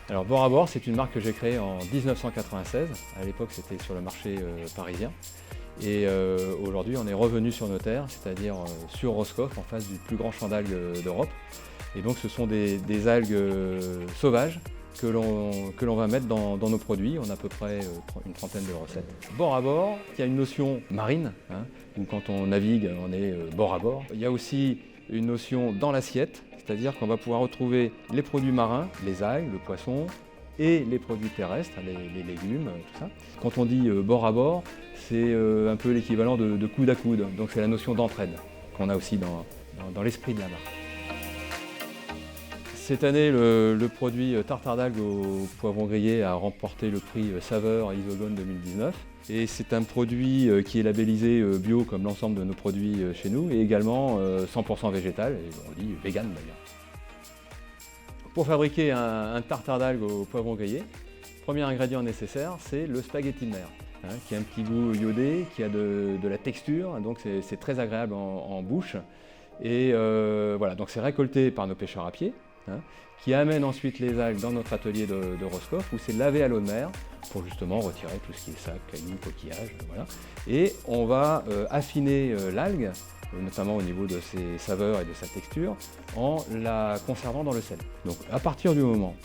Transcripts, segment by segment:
Alors Bord à Bord, c'est une marque que j'ai créée en 1996. À l'époque, c'était sur le marché parisien. Et aujourd'hui, on est revenu sur nos terres, c'est-à-dire sur Roscoff, en face du plus grand champ d'algues d'Europe. Et donc, ce sont des algues sauvages que l'on va mettre dans nos produits. On a à peu près une trentaine de recettes. Bord à bord, il y a une notion marine, hein, où quand on navigue, on est bord à bord. Il y a aussi une notion dans l'assiette, c'est-à-dire qu'on va pouvoir retrouver les produits marins, les algues, le poisson, et les produits terrestres, les légumes, tout ça. Quand on dit bord à bord, c'est un peu l'équivalent de coude à coude. Donc c'est la notion d'entraide qu'on a aussi dans l'esprit de la marque. Cette année, le produit tartare d'algues au poivron grillé a remporté le prix Saveur Isogone 2019. Et c'est un produit qui est labellisé bio comme l'ensemble de nos produits chez nous et également 100% végétal, et on dit vegan d'ailleurs. Pour fabriquer un tartare d'algues au poivron grillé, le premier ingrédient nécessaire, c'est le spaghetti de mer, hein, qui a un petit goût iodé, qui a de la texture, donc c'est très agréable en bouche. Et voilà, donc c'est récolté par nos pêcheurs à pied, hein, qui amènent ensuite les algues dans notre atelier de Roscoff, où c'est lavé à l'eau de mer pour justement retirer tout ce qui est sac, cailloux, coquillages, voilà. Et on va affiner l'algue, notamment au niveau de ses saveurs et de sa texture, en la conservant dans le sel. Donc à partir du moment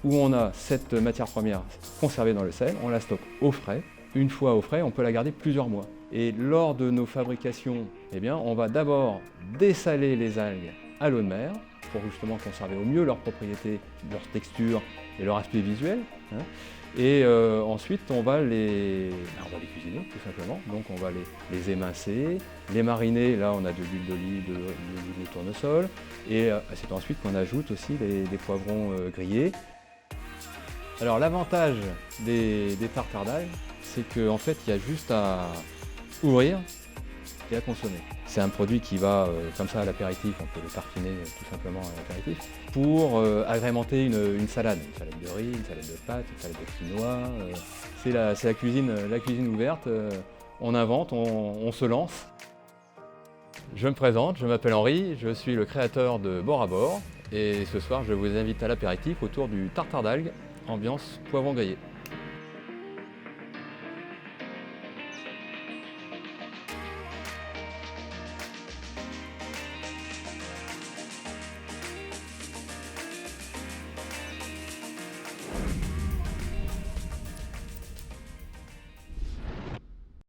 où on a cette matière première conservée dans le sel, on la stocke au frais. Une fois au frais, on peut la garder plusieurs mois. Et lors de nos fabrications, eh bien, on va d'abord dessaler les algues à l'eau de mer pour justement conserver au mieux leurs propriétés, leur texture et leur aspect visuel, hein. Et ensuite, on va les cuisiner tout simplement. Donc on va les émincer, les mariner. Là, on a de l'huile d'olive, de l'huile de tournesol. Et c'est ensuite qu'on ajoute aussi des poivrons grillés. Alors l'avantage des tartares d'algues, c'est qu'en fait, il y a juste à ouvrir et à consommer. C'est un produit qui va comme ça à l'apéritif, on peut le tartiner tout simplement à l'apéritif, pour agrémenter une salade de riz, une salade de pâtes, une salade de quinoa. C'est la cuisine ouverte, on invente, on se lance. Je me présente, je m'appelle Henri, je suis le créateur de Bord à Bord et ce soir je vous invite à l'apéritif autour du tartare d'algues, ambiance poivron grillé.